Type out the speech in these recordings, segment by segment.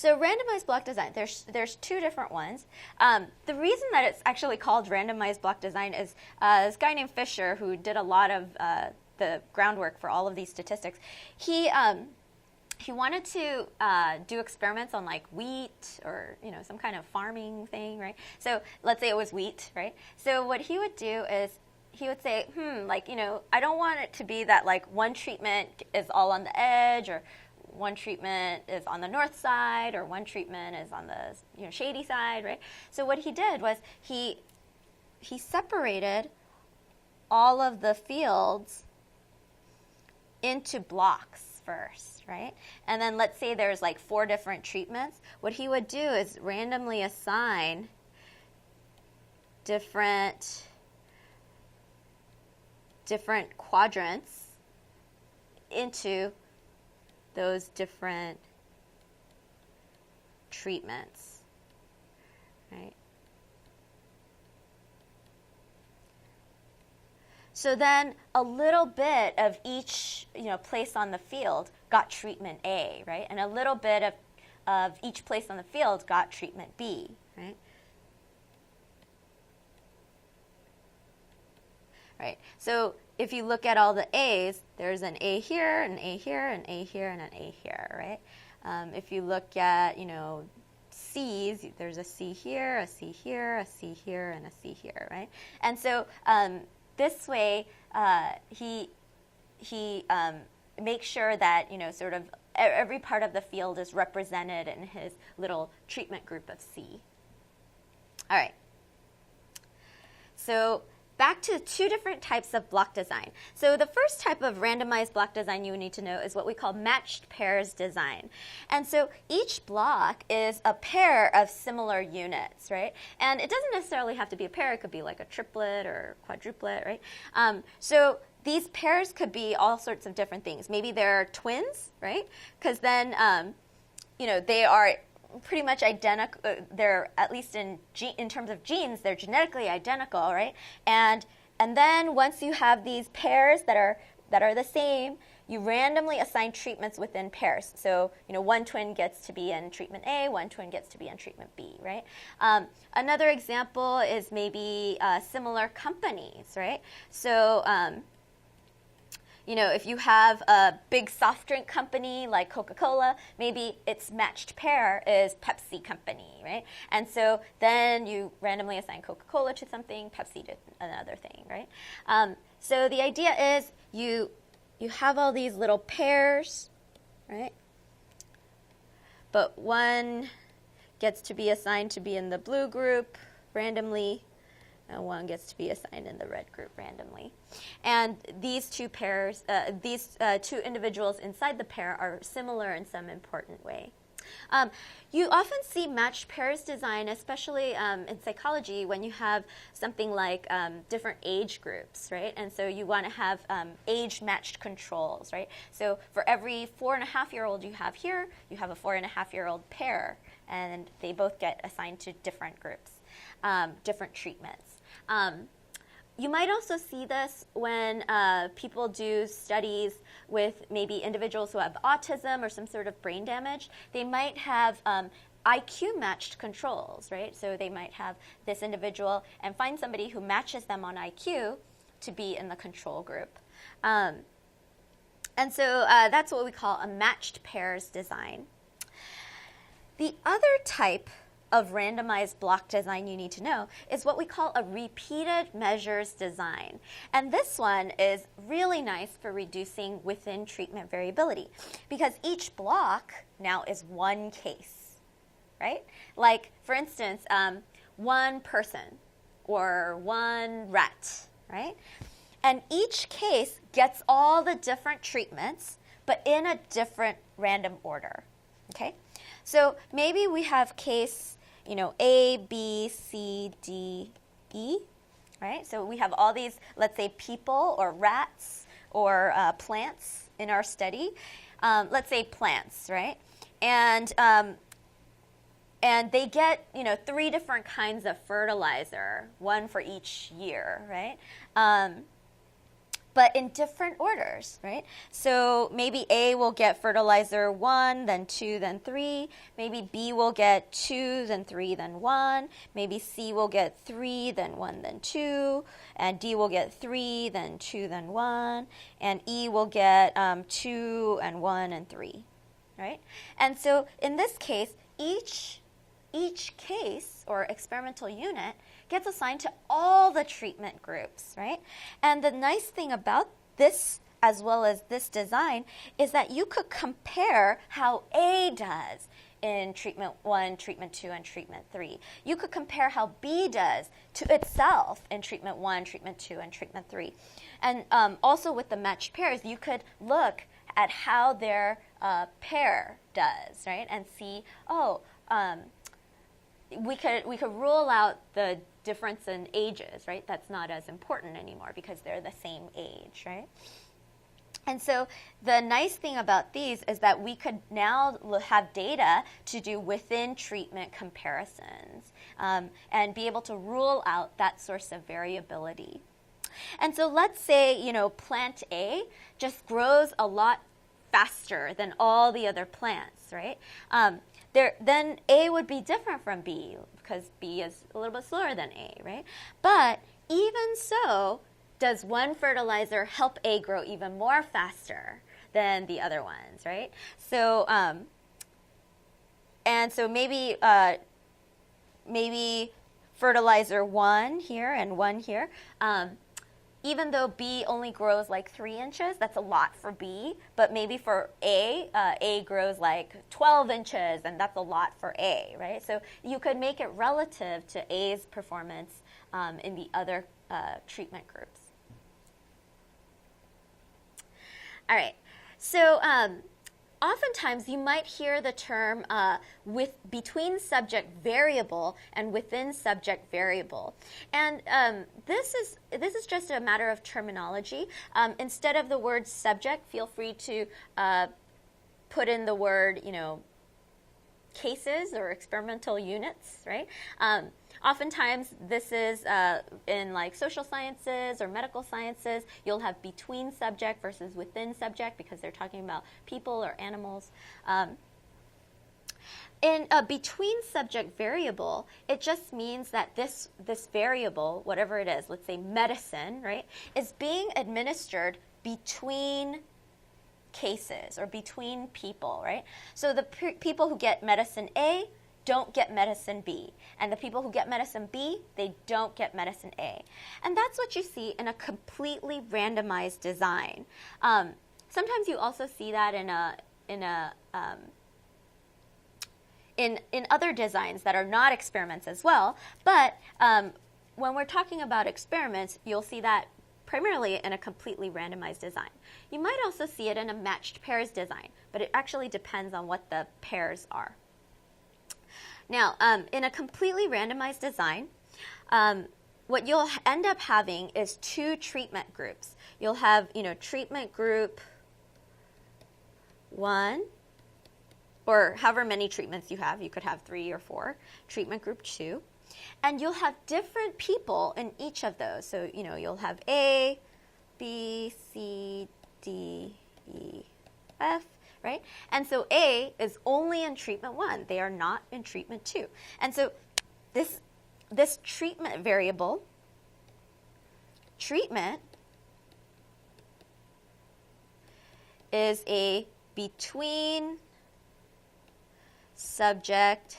So randomized block design, there's two different ones. The reason that it's actually called randomized block design is this guy named Fisher, who did a lot of the groundwork for all of these statistics. He wanted to do experiments on like wheat or some kind of farming thing, right? So let's say it was wheat, right? So what he would do is he would say, I don't want it to be that like one treatment is all on the edge, or one treatment is on the north side, or one treatment is on the shady side, right? So what he did was he separated all of the fields into blocks first, right? And then let's say there's like 4 different treatments. What he would do is randomly assign different quadrants into those different treatments, right? So then a little bit of each place on the field got treatment A, right? And a little bit of each place on the field got treatment B, right? Right. So if you look at all the A's, there's an A here, an A here, an A here, and an A here, right? If you look at, C's, there's a C here, a C here, a C here, and a C here, right? And so this way, he makes sure that sort of every part of the field is represented in his little treatment group of C. All right. So back to 2 different types of block design. So the first type of randomized block design you need to know is what we call matched pairs design. And so each block is a pair of similar units, right? And it doesn't necessarily have to be a pair. It could be like a triplet or quadruplet, right? So these pairs could be all sorts of different things. Maybe they're twins, right? Because then, they are pretty much identical. They're, at least in terms of genes, they're genetically identical, right? And then once you have these pairs that are the same, you randomly assign treatments within pairs. So one twin gets to be in treatment A, one twin gets to be in treatment B, right? Another example is maybe similar companies, right? So if you have a big soft drink company like Coca-Cola, maybe its matched pair is Pepsi company, right? And so then you randomly assign Coca-Cola to something, Pepsi to another thing, right? So the idea is you have all these little pairs, right? But one gets to be assigned to be in the blue group randomly, and one gets to be assigned in the red group randomly. And these 2 pairs, these 2 individuals inside the pair are similar in some important way. You often see matched pairs design, especially in psychology, when you have something like different age groups, right? And so you want to have age-matched controls, right? So for every 4.5-year-old you have here, you have a 4.5-year-old pair, and they both get assigned to different groups, different treatments. You might also see this when people do studies with maybe individuals who have autism or some sort of brain damage. They might have IQ-matched controls, right? So they might have this individual and find somebody who matches them on IQ to be in the control group. And so that's what we call a matched pairs design. The other type of randomized block design you need to know is what we call a repeated measures design. And this one is really nice for reducing within treatment variability, because each block now is one case, right? Like, for instance, one person or one rat, right? And each case gets all the different treatments, but in a different random order, okay? So maybe we have case A, B, C, D, E, right? So we have all these, let's say, people or rats or plants in our study. Let's say plants, right? And they get, 3 different kinds of fertilizer, one for each year, right? but in different orders, right? So maybe A will get fertilizer 1, then 2, then 3. Maybe B will get 2, then 3, then 1. Maybe C will get 3, then 1, then 2. And D will get 3, then 2, then 1. And E will get 2 and 1 and 3, right? And so in this case, each case or experimental unit gets assigned to all the treatment groups, right? And the nice thing about this, as well as this design, is that you could compare how A does in treatment 1, treatment 2, and treatment 3. You could compare how B does to itself in treatment 1, treatment 2, and treatment 3. And also with the matched pairs, you could look at how their pair does, right? And see, we could rule out the difference in ages, right? That's not as important anymore because they're the same age, right? And so the nice thing about these is that we could now have data to do within treatment comparisons and be able to rule out that source of variability. And so let's say, plant A just grows a lot faster than all the other plants, right? Then A would be different from B because B is a little bit slower than A, right? But even so, does one fertilizer help A grow even more faster than the other ones, right? So, and so maybe fertilizer 1 here and 1 here, even though B only grows like 3 inches, that's a lot for B, but maybe for A grows like 12 inches, and that's a lot for A, right? So you could make it relative to A's performance in the other treatment groups. All right, so oftentimes you might hear the term between subject variable and within subject variable, and this is just a matter of terminology. Instead of the word subject, feel free to put in the word cases or experimental units, right? Oftentimes, this is in like social sciences or medical sciences, you'll have between subject versus within subject because they're talking about people or animals. In a between subject variable, it just means that this variable, whatever it is, let's say medicine, right, is being administered between cases or between people, right? So the people who get medicine A don't get medicine B. And the people who get medicine B, they don't get medicine A. And that's what you see in a completely randomized design. Sometimes you also see that in other designs that are not experiments as well. But when we're talking about experiments, you'll see that primarily in a completely randomized design. You might also see it in a matched pairs design, but it actually depends on what the pairs are. Now, in a completely randomized design, what you'll end up having is 2 treatment groups. You'll have, treatment group 1, or however many treatments you have. You could have 3 or 4. Treatment group 2. And you'll have different people in each of those. So, you'll have A, B, C, D, E, F, right? And so A is only in treatment 1. They are not in treatment 2. And so this treatment variable, treatment, is a between subject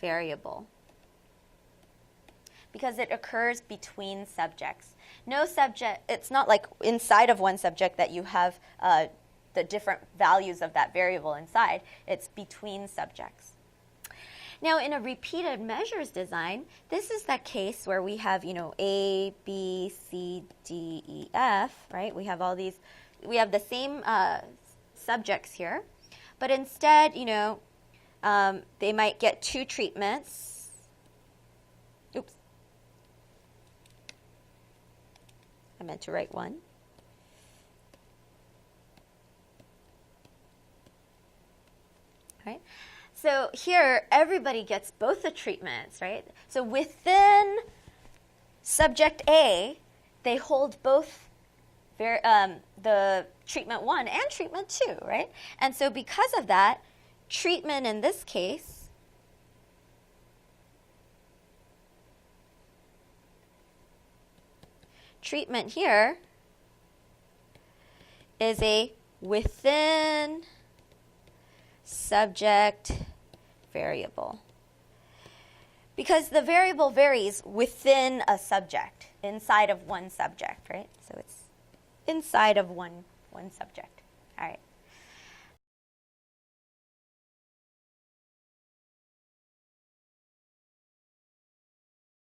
variable because it occurs between subjects. No subject, it's not like inside of one subject that you have the different values of that variable inside. It's between subjects. Now, in a repeated measures design, this is that case where we have, A, B, C, D, E, F, right? We have all these, we have the same subjects here, but instead, they might get 2 treatments. Oops. I meant to write 1. Right? So here, everybody gets both the treatments, right? So within subject A, they hold both the treatment 1 and treatment 2, right? And so because of that, treatment in this case treatment here is a within subject variable. Because the variable varies within a subject, inside of one subject, right? So it's inside of one subject. All right.